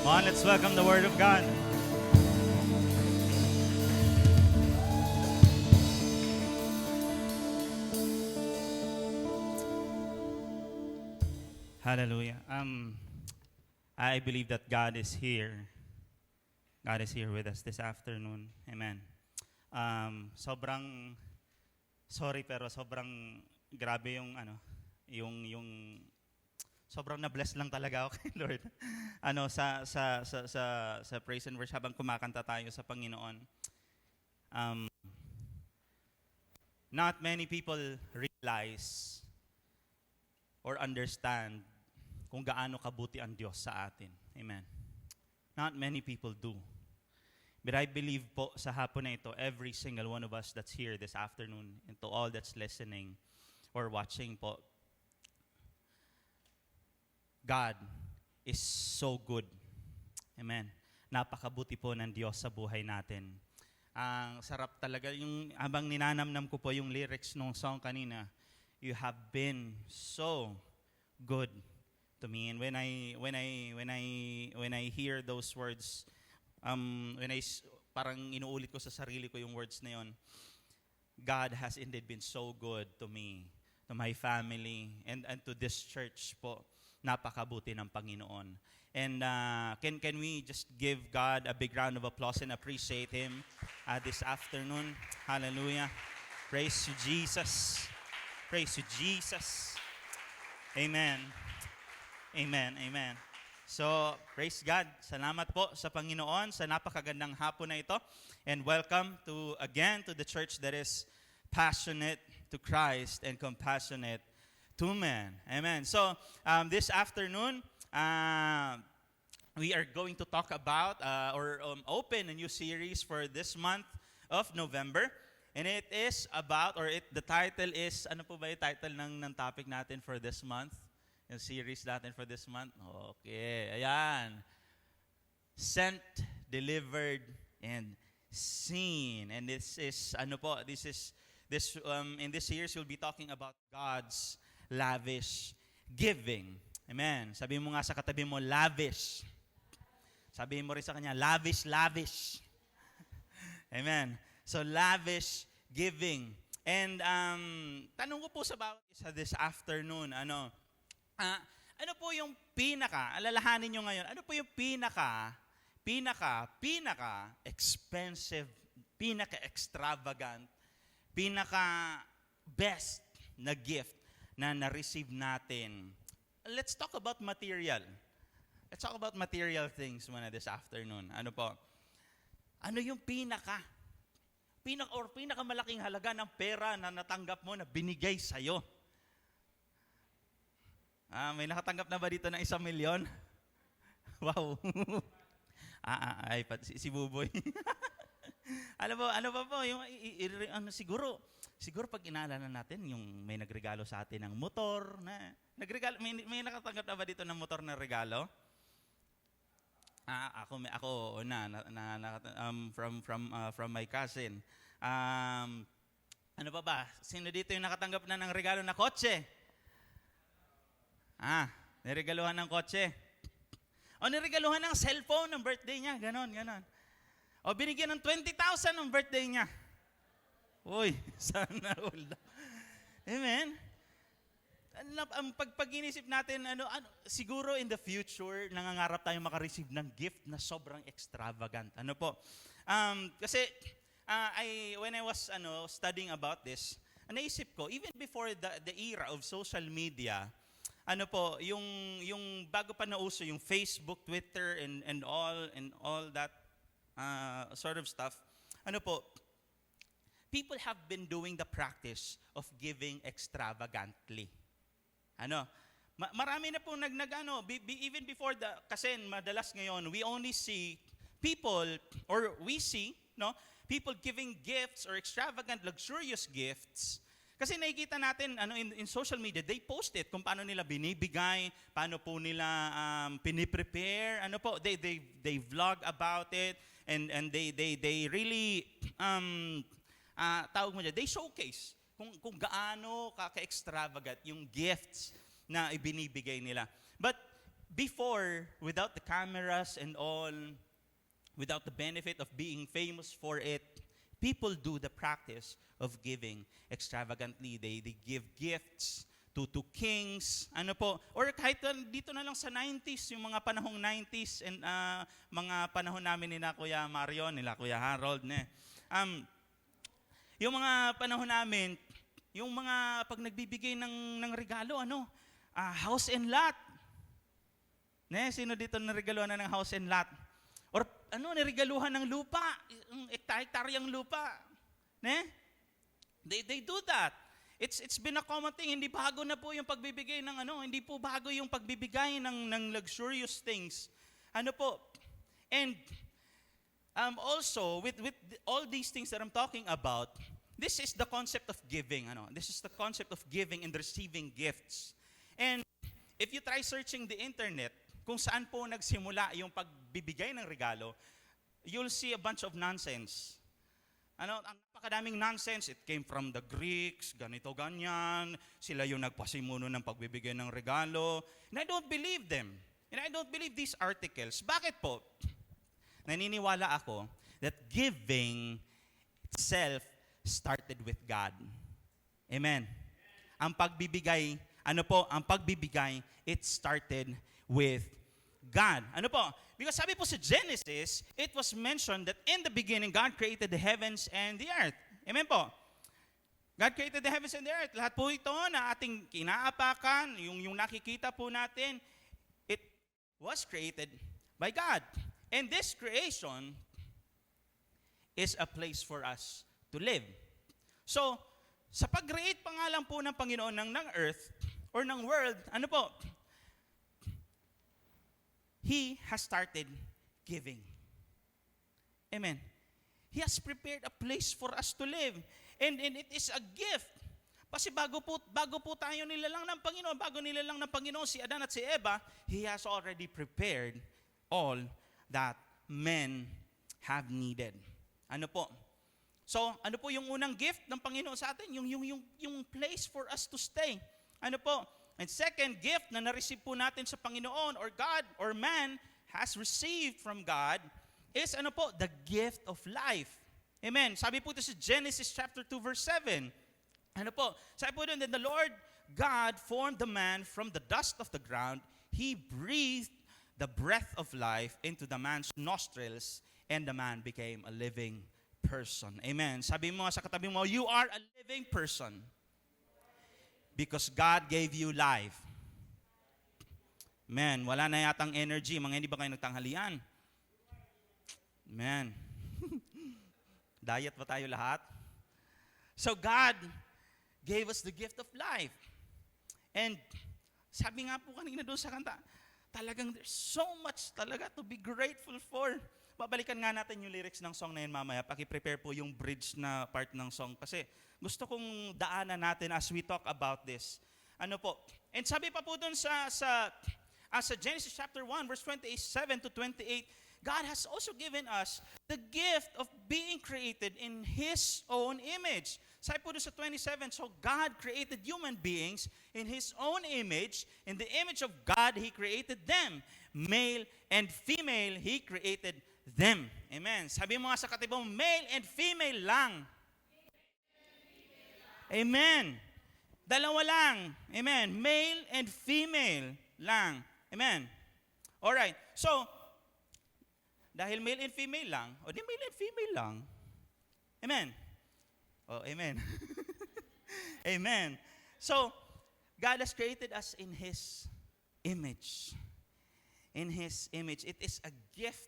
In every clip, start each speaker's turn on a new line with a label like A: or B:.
A: Come on, let's welcome the Word of God. Hallelujah. I believe that God is here. God is here with us this afternoon. Amen. Sobrang sorry pero sobrang grabe yung yung sobrang na-bless lang talaga ako kay Lord. Sa praise and worship habang kumakanta tayo sa Panginoon. Not many people realize or understand kung gaano kabuti ang Diyos sa atin. Amen. Not many people do. But I believe po sa hapon na ito, every single one of us that's here this afternoon, and to all that's listening or watching po, God is so good. Amen. Napakabuti po ng Diyos sa buhay natin. Ang sarap talaga, yung habang ninanamnam ko po yung lyrics ng song kanina, you have been so good to me. And when I hear those words, parang inuulit ko sa sarili ko yung words na yon. God has indeed been so good to me, to my family, and to this church po. Napakabuti ng Panginoon. And can we just give God a big round of applause and appreciate Him this afternoon? Hallelujah. Praise you, Jesus. Praise you, Jesus. Amen. Amen. Amen. So, praise God. Salamat po sa Panginoon sa napakagandang hapon na ito. And welcome again to the church that is passionate to Christ and compassionate to men. Amen. So, this afternoon, we are going to talk about or open a new series for this month of November. And it is about, the title is, ano po ba yung title ng topic natin for this month? Yung series natin for this month? Okay, ayan. Sent, delivered, and seen. And this is, in this series, we'll be talking about God's lavish giving. Amen. Sabihin mo nga sa katabi mo, lavish. Sabihin mo rin sa kanya, lavish, lavish. Amen. So, lavish giving. And tanong ko po sa bawat isa this afternoon, ano po yung alalahanin nyo ngayon, ano po yung pinaka expensive, pinaka-extravagant, pinaka-best na gift na na-receive natin? Let's talk about material. Let's talk about material things muna this afternoon. Ano po? Ano yung pinakamalaking halaga ng pera na natanggap mo na binigay sa'yo? May nakatanggap na ba dito ng 1 milyon? Wow. Si Buboy. Ano ba po? Siguro pag inaalala natin, yung may nagregalo sa atin ng motor, may nakatanggap na ba dito ng motor na regalo? From my cousin. Ano ba? Sino dito yung nakatanggap na ng regalo na kotse? Niregaluhan ng kotse. O niregaluhan ng cellphone ng birthday niya, ganon. O binigyan ng 20,000 ng birthday niya. Uy, sana all. Amen. Ang pag-inisip natin, siguro in the future, nangangarap tayong makareceive ng gift na sobrang extravagant. Ano po? Kasi, when I was studying about this, naisip ko, even before the era of social media, yung bago pa nauso yung Facebook, Twitter, and all that sort of stuff, people have been doing the practice of giving extravagantly. Marami na po even before kasi madalas ngayon, we only see people, or we see, people giving gifts or extravagant, luxurious gifts. Kasi nakikita natin in social media, they post it kung paano nila binibigay, paano po nila piniprepare, they vlog about it, and they really they showcase kung gaano ka-extravagant yung gifts na ibinibigay nila. But before, without the cameras and all, without the benefit of being famous for it, people do the practice of giving extravagantly. They give gifts to kings, ano po, or kahit dito na lang sa 90s, yung mga panahong 90s and mga panahon namin nila Kuya Marion, nila Kuya Harold, yung mga panahon namin, yung mga pag nagbibigay ng regalo, house and lot. Sino dito naregaluhan na ng house and lot? Or niregaluhan ng lupa, hektaryang lupa. They do that. It's been a common thing. Hindi bago na po yung pagbibigay ng hindi po bago yung pagbibigay ng luxurious things. And also with all these things that I'm talking about, this is the concept of giving. This is the concept of giving and receiving gifts. And if you try searching the internet, kung saan po nagsimula yung pagbibigay ng regalo, you'll see a bunch of nonsense. Ang napakadaming nonsense. It came from the Greeks, ganito, ganyan. Sila yung nagpasimuno ng pagbibigay ng regalo. And I don't believe them. And I don't believe these articles. Bakit po? Naniniwala ako that giving itself started with God. Amen. Ang pagbibigay, it started with God. Because sabi po sa Genesis, it was mentioned that in the beginning, God created the heavens and the earth. Amen po. God created the heavens and the earth. Lahat po ito na ating kinaapakan, yung nakikita po natin, it was created by God. And this creation is a place for us to live. So, sa pag-create pa nga lang po ng Panginoon ng earth or ng world, He has started giving. Amen. He has prepared a place for us to live. And it is a gift. Kasi bago po tayo nilalang ng Panginoon, bago nilalang ng Panginoon si Adan at si Eva, He has already prepared all that men have needed. So, ano po yung unang gift ng Panginoon sa atin? Yung place for us to stay. And second gift na na-receive po natin sa Panginoon or God or man has received from God is the gift of life. Amen. Sabi po ito sa Genesis chapter 2 verse 7. Sabi po doon, then the Lord God formed the man from the dust of the ground. He breathed the breath of life into the man's nostrils and the man became a living person. Amen. Sabi mo sa katabi mo, you are a living person. Because God gave you life. Man, wala na yatang energy. Mga hindi ba kayo nagtanghalian? Man. Diet ba tayo lahat? So God gave us the gift of life. And sabi nga po kanina doon sa kanta, talagang there's so much talaga to be grateful for. Babalikan nga natin yung lyrics ng song na yun mamaya. Paki-prepare po yung bridge na part ng song. Kasi gusto kong daanan natin as we talk about this. And sabi pa po dun sa Genesis chapter 1, verse 27 to 28, God has also given us the gift of being created in His own image. Sabi po dun sa 27, so God created human beings in His own image. In the image of God, He created them. Male and female, He created them. Amen. Sabi mo nga sa katibong, male and female lang. Amen. Dalawa lang. Amen. Male and female lang. Amen. Alright. So, dahil male and female lang, o di male and female lang. Amen. Oh, amen. Amen. So, God has created us in His image. In His image. It is a gift.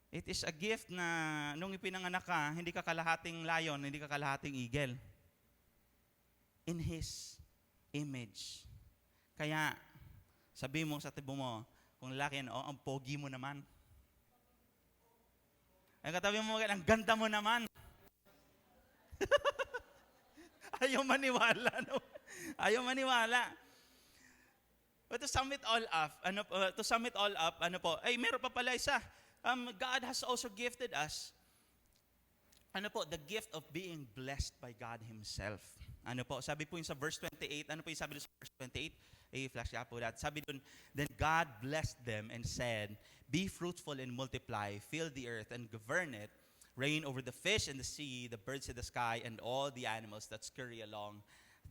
A: It is a gift na nung ipinanganak ka, hindi ka kalahating lion, hindi ka kalahating eagle. In His image. Kaya, sabi mo sa tibo mo, kung lalaki yan, ang pogi mo naman. Ang katabi mo, ang ganda mo naman. Ayaw maniwala, no? Ayaw maniwala. But to sum it all up, meron pa pala isa. God has also gifted us, the gift of being blessed by God Himself. Sabi po yung sa verse 28, ano po yung sabi sa verse 28? I-flash nga po that. Sabi dun, then God blessed them and said, be fruitful and multiply, fill the earth and govern it, reign over the fish in the sea, the birds in the sky, and all the animals that scurry along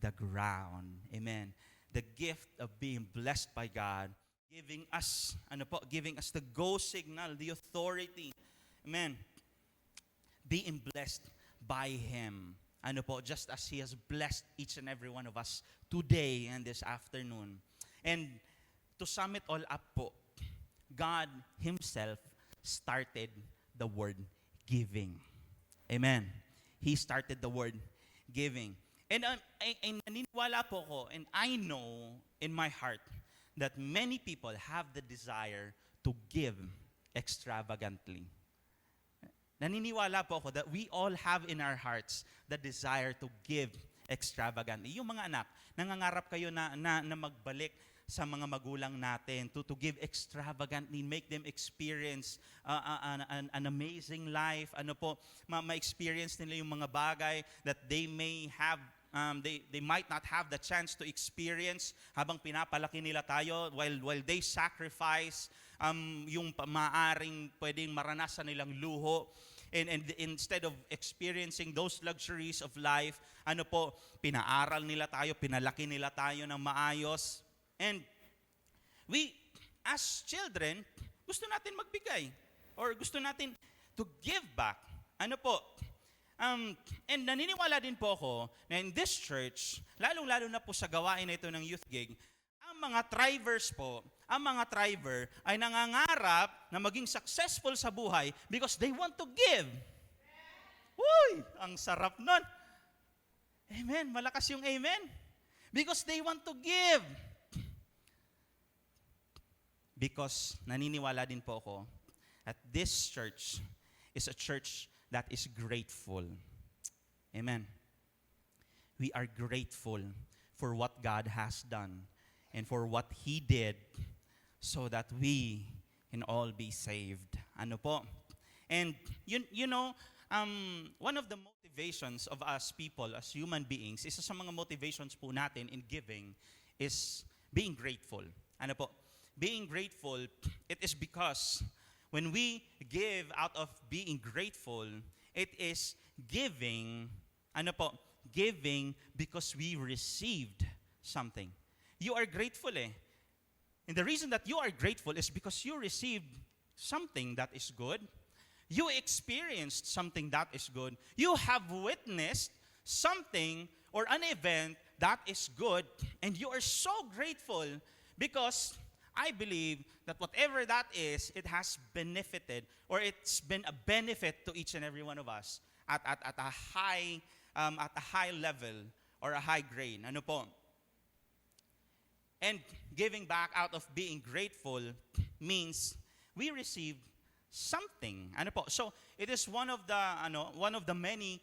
A: the ground. Amen. The gift of being blessed by God, giving us the go signal, the authority. Amen. Being blessed by Him. Just as He has blessed each and every one of us today and this afternoon. And to sum it all up po, God Himself started the word giving. Amen. He started the word giving. And ay naniniwala po ko, and I know in my heart that many people have the desire to give extravagantly. Naniniwala po ako that we all have in our hearts the desire to give extravagantly. Yung mga anak, nangangarap kayo na magbalik sa mga magulang natin, to give extravagantly, make them experience an amazing life. Ma-experience nila yung mga bagay that they may have, they might not have the chance to experience habang pinapalaki nila tayo while they sacrifice yung maaring pwedeng maranasan nilang luho. And instead of experiencing those luxuries of life, pinaaral nila tayo, pinalaki nila tayo ng maayos. And we, as children, gusto natin magbigay or gusto natin to give back. And naniniwala din po ako na in this church, lalong-lalo na po sa gawain na ito ng youth gig, ang mga triver ay nangangarap na maging successful sa buhay because they want to give. Uy, ang sarap nun. Amen. Malakas yung amen. Because they want to give. Because naniniwala din po ako that this church is a church that is grateful. Amen. We are grateful for what God has done and for what He did so that we can all be saved. And one of the motivations of us people as human beings, isa sa mga motivations po natin in giving is being grateful. Being grateful, it is because when we give out of being grateful, it is giving, giving because we received something. You are grateful And the reason that you are grateful is because you received something that is good. You experienced something that is good. You have witnessed something or an event that is good. And you are so grateful because I believe that whatever that is, it has benefited or it's been a benefit to each and every one of us at a high level or a high grade. And giving back out of being grateful means we received something. So it is one of the many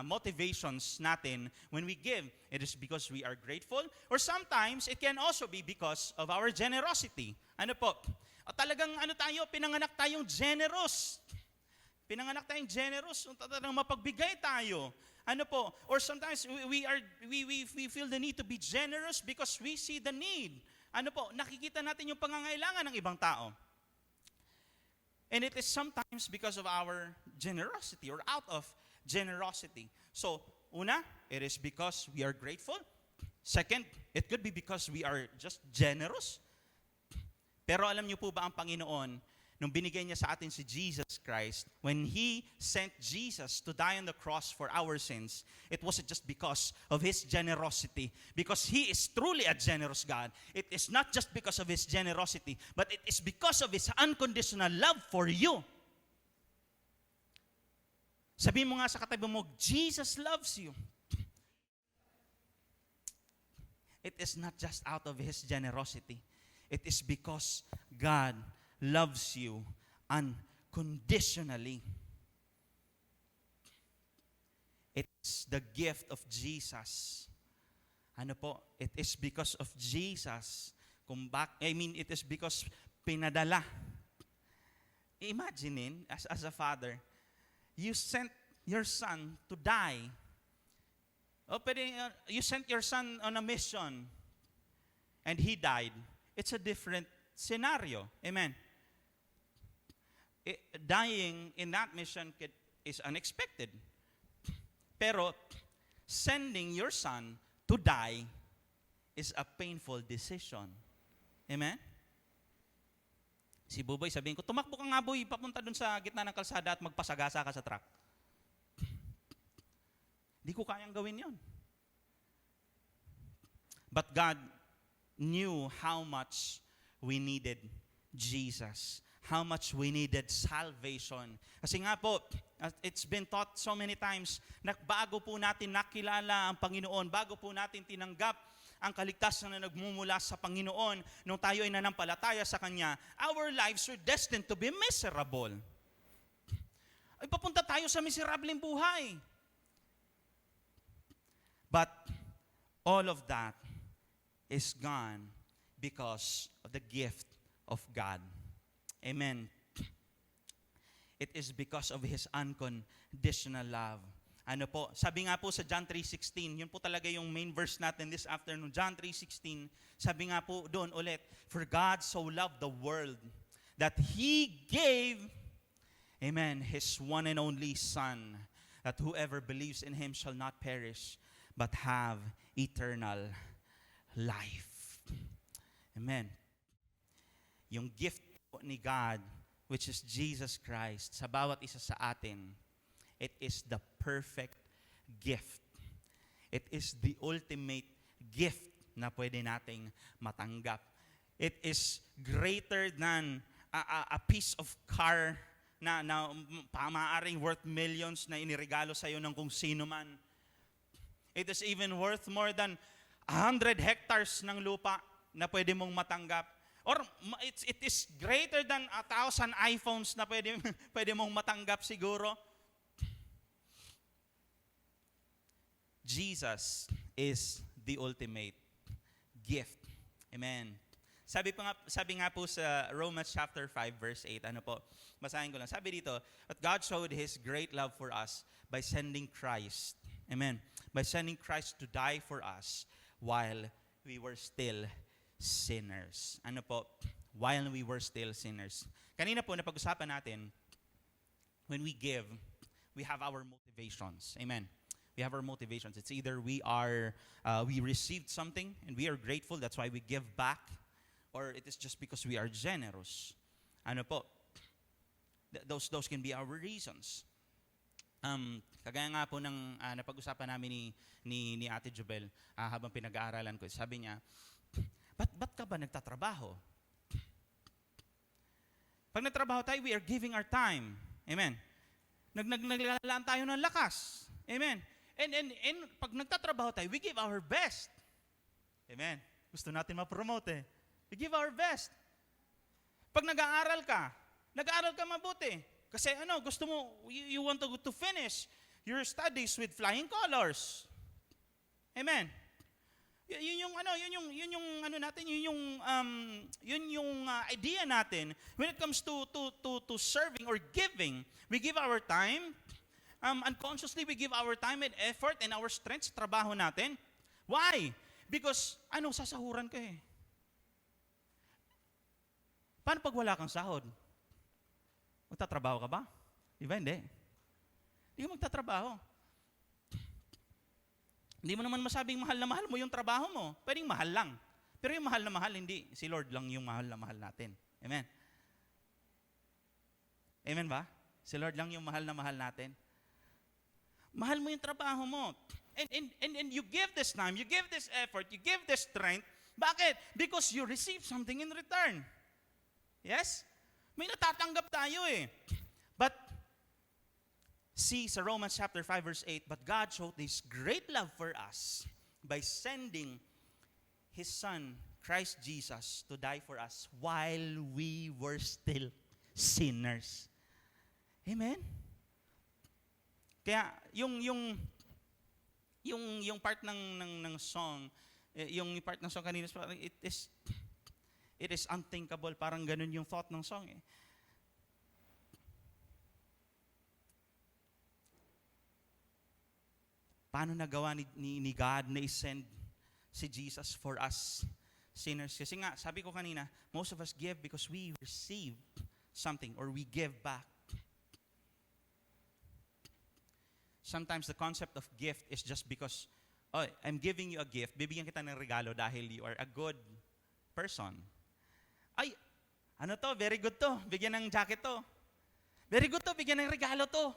A: motivations natin when we give. It is because we are grateful, or sometimes it can also be because of our generosity. Talagang pinanganak tayong generous. Pinanganak tayong generous, talagang mapagbigay tayo. Or sometimes we feel the need to be generous because we see the need. Nakikita natin yung pangangailangan ng ibang tao. And it is sometimes because of our generosity or out of generosity. So, una, it is because we are grateful. Second, it could be because we are just generous. Pero alam niyo po ba ang Panginoon, nung binigay niya sa atin si Jesus Christ, when He sent Jesus to die on the cross for our sins, it wasn't just because of His generosity, because He is truly a generous God. It is not just because of His generosity, but it is because of His unconditional love for you. Sabihin mo nga sa katabi mo, Jesus loves you. It is not just out of His generosity. It is because God loves you unconditionally. It's the gift of Jesus. It is because of Jesus. It is because pinadala. Imagine, as a father, you sent your son to die. You sent your son on a mission and He died, it's a different scenario. Amen. Dying in that mission is unexpected. Pero sending your son to die is a painful decision. Amen? Si Buboy, sabihin ko, tumakbo ka nga, boy, papunta dun sa gitna ng kalsada at magpasagasa ka sa truck. Di ko kayang gawin yon. But God knew how much we needed Jesus. How much we needed salvation. Kasi nga po, it's been taught so many times, na bago po natin nakilala ang Panginoon, bago po natin tinanggap ang kaligtasan na nagmumula sa Panginoon, nung tayo ay nanampalataya sa Kanya, our lives were destined to be miserable. Ay papunta tayo sa miserableng buhay. But all of that is gone because of the gift of God. Amen. It is because of His unconditional love. Ano po? Sabi nga po sa John 3:16, yun po talaga yung main verse natin this afternoon. John 3:16, sabi nga po doon ulit, for God so loved the world that He gave, amen, His one and only Son, that whoever believes in Him shall not perish, but have eternal life. Amen. Yung gift ni God, which is Jesus Christ, sa bawat isa sa atin, it is the perfect gift. It is the ultimate gift na pwede nating matanggap. It is greater than a piece of car na maaaring worth millions na iniregalo sa iyo ng kung sino man. It is even worth more than 100 hectares ng lupa na pwede mong matanggap. Or it is greater than 1,000 iPhones na pwede mong matanggap siguro. Jesus is the ultimate gift. Amen. Sabi nga po sa Romans chapter 5 verse 8, ano po? Basahin ko lang. Sabi dito, "But God showed His great love for us by sending Christ." Amen. By sending Christ to die for us while we were still sinners. Ano po? While we were still sinners. Kanina po, napag-usapan natin, when we give, we have our motivations. Amen. We have our motivations. It's either we received something and we are grateful, that's why we give back, or it is just because we are generous. Ano po? Those can be our reasons. Kagaya nga po ng napag-usapan namin ni Ate Jubel habang pinag-aaralan ko. Sabi niya, ba't ka ba nagtatrabaho? Pag nagtrabaho tayo, we are giving our time. Amen. Naglalaan tayo ng lakas. Amen. And pag nagtatrabaho tayo, we give our best. Amen. Gusto natin ma-promote eh. We give our best. Pag nag-aaral ka mabuti. Kasi gusto mo, you want to finish your studies with flying colors. Amen. Yun yung idea natin when it comes to serving or giving. We give our time. Unconsciously, we give our time and effort and our strength sa trabaho natin. Why? Because, sasahuran ka eh. Paano pag wala kang sahod? Magtatrabaho ka ba? Diba, hindi. Hindi ka magtatrabaho. Hindi mo naman masabing mahal na mahal mo yung trabaho mo. Pwedeng mahal lang. Pero yung mahal na mahal, hindi. Si Lord lang yung mahal na mahal natin. Amen? Amen ba? Si Lord lang yung mahal na mahal natin. Mahal mo yung trabaho mo. And you give this time, you give this effort, you give this strength. Bakit? Because you receive something in return. Yes? May natatanggap tayo eh. But, see sa Romans chapter 5 verse 8, but God showed this great love for us by sending His Son, Christ Jesus, to die for us while we were still sinners. Amen? Kaya yung part ng song, yung part ng song kanina, it is unthinkable, parang ganun yung thought ng song eh. Paano nagawa ni God na i-send si Jesus for us sinners. Kasi nga, sabi ko kanina, most of us give because we receive something or we give back. Sometimes the concept of gift is just because, oh, I'm giving you a gift, bibigyan kita ng regalo dahil you are a good person. Ay, ano to? Very good to. Bigyan ng jacket to. Very good to. Bigyan ng regalo to.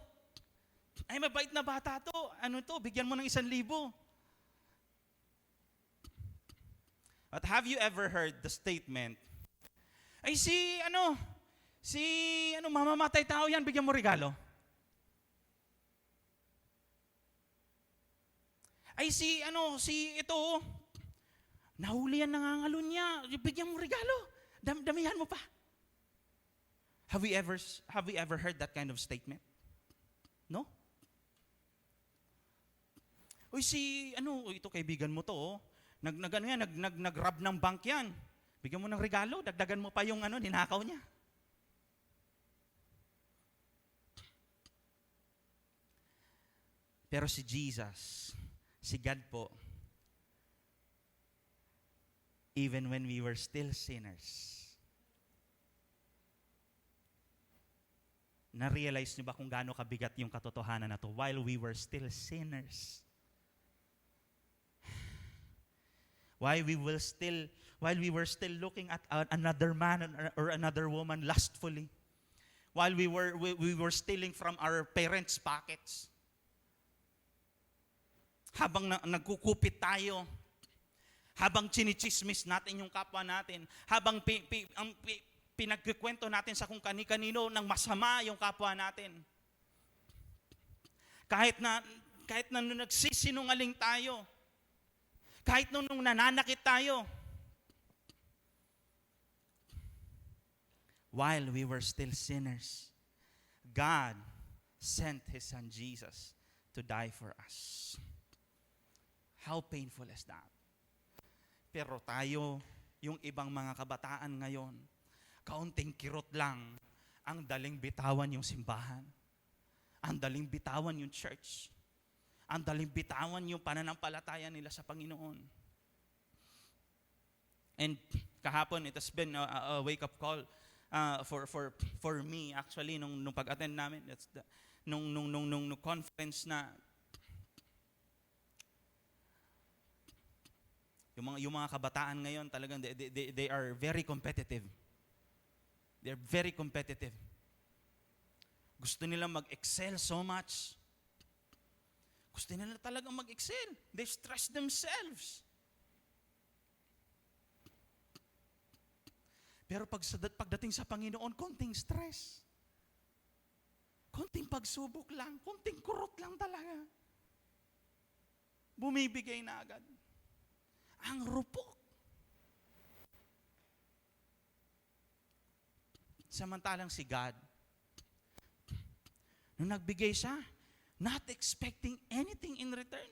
A: Ay, mabait na bata to. Ano to? Bigyan mo ng 1,000. But have you ever heard the statement, ay mamamatay tao yan, bigyan mo regalo? Ay ito, nahuli yan, nangangalon niya, bigyan mo regalo, damihan mo pa. Have we ever heard that kind of statement? No? Uy, ito kaibigan mo to, nag-rob ng bank yan. Bigyan mo ng regalo, dagdagan mo pa yung ninakaw niya. Pero si Jesus, si God po, even when we were still sinners, na-realize niyo ba kung gaano kabigat yung katotohanan na to? While we were still sinners, while we were still looking at another man or another woman lustfully, while we were stealing from our parents' pockets, habang nagkukupit tayo, habang chinichismis natin yung kapwa natin, habang pinagkikwento natin sa kung kani-kanino ng masama yung kapwa natin, kahit na nagsisinungaling tayo, kahit nung nananakit tayo, while we were still sinners, God sent His Son Jesus to die for us. How painful is that? Pero tayo, yung ibang mga kabataan ngayon, kaunting kirot lang, ang daling bitawan yung simbahan, ang daling bitawan yung church, ang daling bitawan yung pananampalataya nila sa Panginoon. And kahapon, it has been a wake-up call for me, actually, nung pag-attend namin, nung conference na, yung mga kabataan ngayon talagang they are very competitive. They're very competitive. Gusto nila mag-excel so much. Gusto nila talagang mag-excel. They stress themselves. Pero pagdating sa Panginoon, konting stress. Konting pagsubok lang, konting kurot lang talaga. Bumibigay na agad. Ang rupok. Samantalang si God, nung nagbigay siya, not expecting anything in return.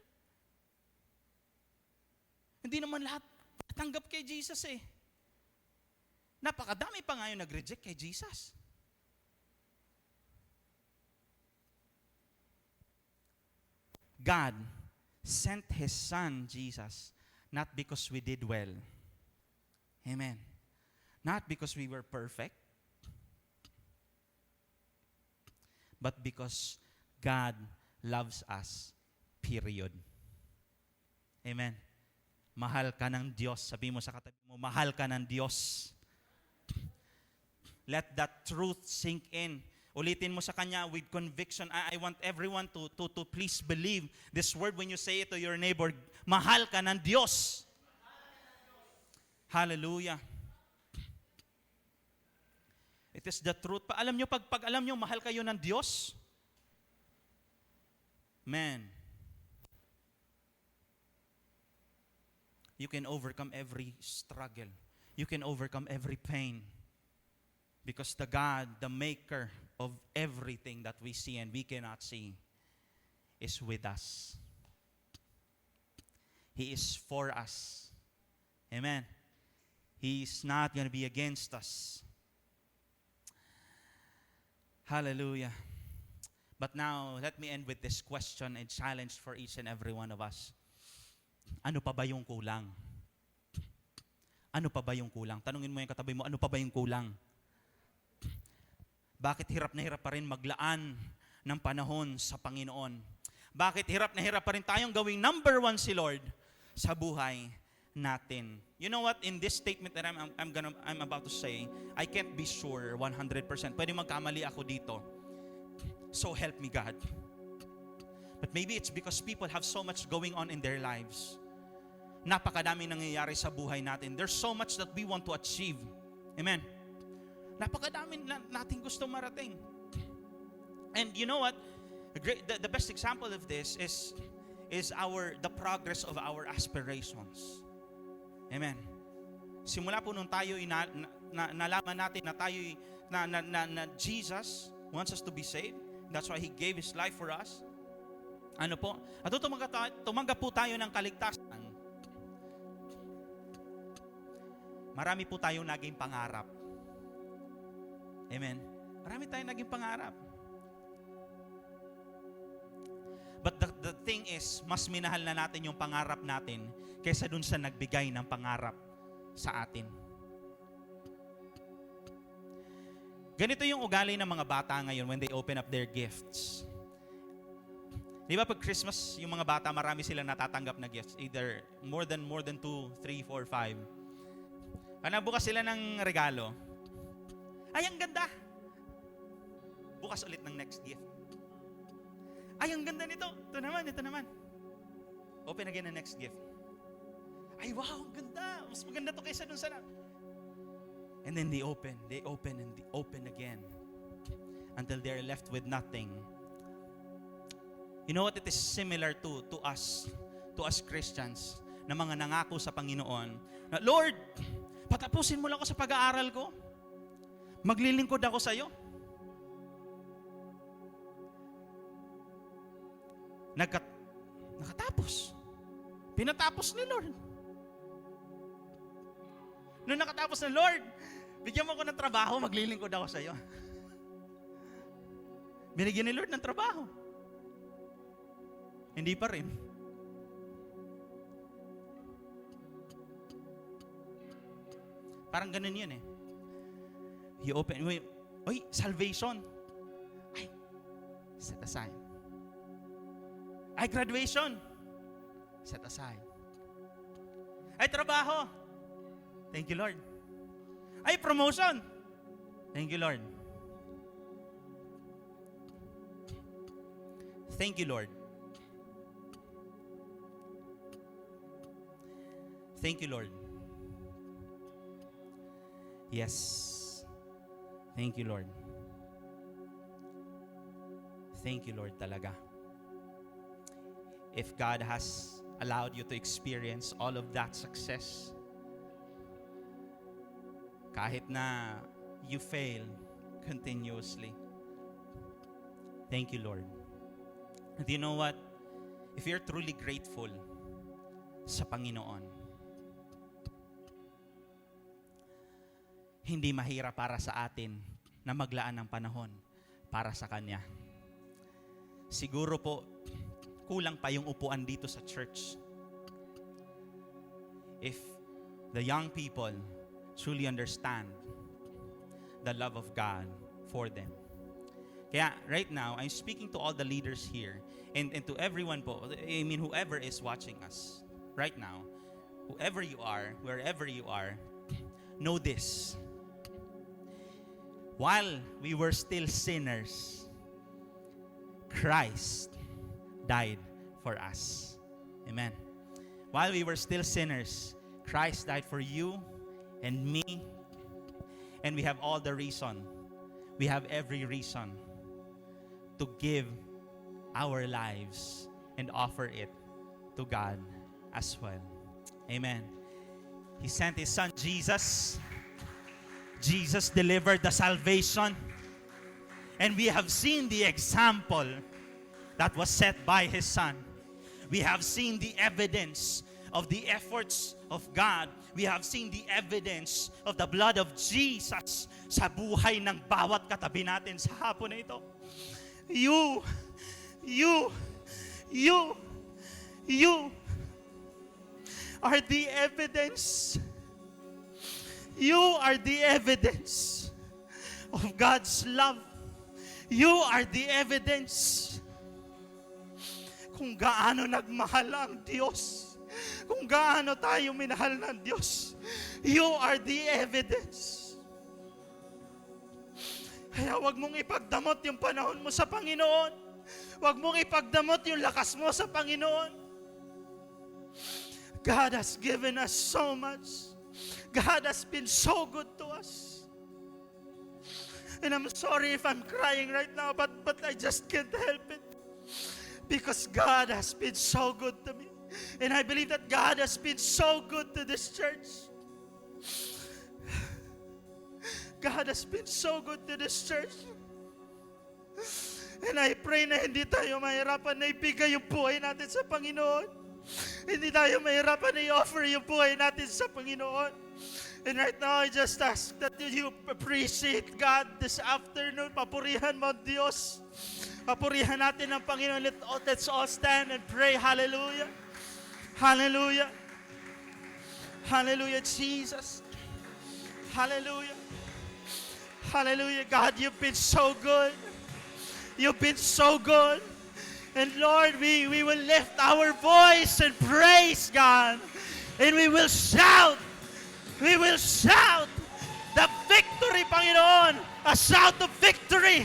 A: Hindi naman lahat tanggap kay Jesus eh. Napakadami pa nga yung nag-reject kay Jesus. God sent His Son, Jesus, not because we did well. Amen. Not because we were perfect, but because God loves us, period. Amen. Mahal ka ng Diyos. Sabi mo sa katabi mo, mahal ka ng Diyos. Let that truth sink in. Ulitin mo sa Kanya with conviction. I want everyone to please believe this word when you say it to your neighbor. Mahal ka ng Diyos. Hallelujah. It is the truth. Alam nyo, pag alam nyo, mahal kayo ng Diyos, man, you can overcome every struggle. You can overcome every pain. Because the God, the maker of everything that we see and we cannot see, is with us. He is for us. Amen. He is not going to be against us. Hallelujah. But now, let me end with this question and challenge for each and every one of us. Ano pa ba yung kulang? Ano pa ba yung kulang? Tanungin mo yung katabi mo, ano pa ba yung kulang? Bakit hirap na hirap pa rin maglaan ng panahon sa Panginoon? Bakit hirap na hirap pa rin tayong gawing number one si Lord sa buhay natin? You know what? In this statement that I'm about to say, I can't be sure 100%. Pwede magkamali ako dito. So help me God. But maybe it's because people have so much going on in their lives. Napakadami nangyayari sa buhay natin. There's so much that we want to achieve. Amen. Napakadami natin gusto marating. And you know what? The best example of this is the progress of our aspirations. Amen. Simula po nung tayo nalaman natin na tayo na Jesus wants us to be saved. That's why He gave His life for us. Ano po? At tumanggap po tayo ng kaligtasan. Marami po tayong naging pangarap. Amen. Marami tayong naging pangarap. But the thing is, mas minahal na natin yung pangarap natin kaysa dun sa nagbigay ng pangarap sa atin. Ganito yung ugali ng mga bata ngayon when they open up their gifts. Di ba pag Christmas, yung mga bata, marami silang natatanggap na gifts. Either more than 2, 3, 4, 5. Bukas sila ng regalo. Ay, ang ganda! Bukas ulit ng next gift. Ay, ang ganda nito. Ito naman. Open again the next gift. Ay, wow, ang ganda. Mas maganda to kaysa dun sa And then they open, and they open again. Until they're left with nothing. You know what? It is similar to us Christians, na mga nangako sa Panginoon, na, Lord, patapusin mo lang ako sa pag-aaral ko. Maglilingkod ako sa iyo. Nakatapos. Pinatapos ni Lord. Nung nakatapos na, Lord, bigyan mo ko ng trabaho, maglilingkod ako sa iyo. Binigyan ni Lord ng trabaho. Hindi pa rin. Parang ganun yun eh. You open, salvation. Ay, set aside. Ay, graduation. Set aside. Ay, trabaho. Thank you, Lord. Ay, promotion. Thank you, Lord. Thank you, Lord. Thank you, Lord. Yes. Thank you, Lord. Thank you, Lord, talaga. If God has allowed you to experience all of that success, kahit na you fail continuously, thank you, Lord. And you know what? If you're truly grateful sa Panginoon, hindi mahirap para sa atin na maglaan ng panahon para sa Kanya. Siguro po, kulang pa yung upuan dito sa church. If the young people truly understand the love of God for them. Kaya right now, I'm speaking to all the leaders here and to everyone po, I mean whoever is watching us right now, whoever you are, wherever you are, know this. While we were still sinners, Christ died for us. Amen. While we were still sinners, Christ died for you and me. And we have all the reason. We have every reason to give our lives and offer it to God as well. Amen. He sent His Son Jesus. Jesus delivered the salvation. And we have seen the example that was set by His Son. We have seen the evidence of the efforts of God. We have seen the evidence of the blood of Jesus sa buhay ng bawat katabi natin sa hapon na ito. You are the evidence You are the evidence of God's love. You are the evidence kung gaano nagmahal ang Diyos. Kung gaano tayo minahal ng Diyos. You are the evidence. Kaya wag mong ipagdamot yung panahon mo sa Panginoon. Wag mong ipagdamot yung lakas mo sa Panginoon. God has given us so much. God has been so good to us. And I'm sorry if I'm crying right now, but I just can't help it. Because God has been so good to me. And I believe that God has been so good to this church. God has been so good to this church. And I pray na hindi tayo mahirapan na ibigay yung buhay natin sa Panginoon. Hindi tayo mahirapan na i-offer yung buhay natin sa Panginoon. And right now, I just ask that you appreciate God this afternoon. Papurihan mo ang Diyos. Papurihan natin ang Panginoon. Let's all stand and pray. Hallelujah. Hallelujah. Hallelujah, Jesus. Hallelujah. Hallelujah. God, you've been so good. You've been so good. And Lord, we will lift our voice and praise God. And we will shout. We will shout the victory, Panginoon. A shout of victory.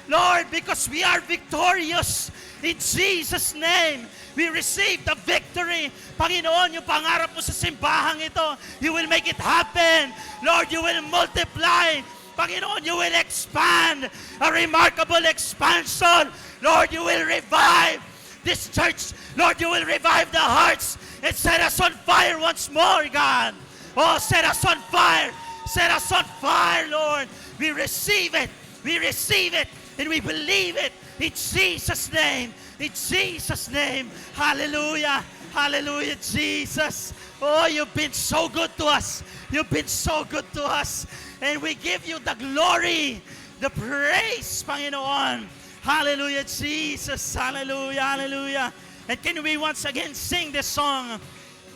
A: Lord, because we are victorious in Jesus' name. We receive the victory. Panginoon, yung pangarap mo sa simbahang ito, you will make it happen. Lord, you will multiply. Panginoon, you will expand. A remarkable expansion. Lord, you will revive this church. Lord, you will revive the hearts and set us on fire once more, God. Oh, set us on fire. Set us on fire, Lord. We receive it. We receive it. And we believe it. In Jesus' name. In Jesus' name. Hallelujah. Hallelujah, Jesus. Oh, you've been so good to us. You've been so good to us. And we give you the glory, the praise, Panginoon. Hallelujah, Jesus. Hallelujah, hallelujah. And can we once again sing this song?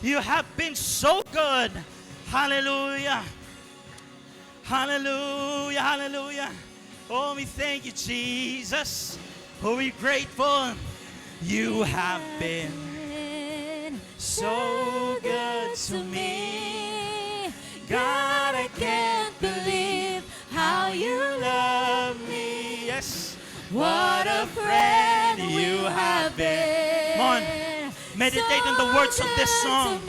A: You have been so good. Hallelujah. Hallelujah, hallelujah. Oh, we thank you, Jesus. Oh, we're grateful. You have been so good to me. God, I can't believe how you love me. Yes. What a friend you have been. Come on. Meditate on the words of this song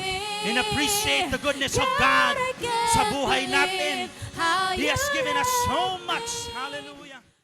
A: and appreciate the goodness of God sa buhay natin. He has given us so much. Hallelujah.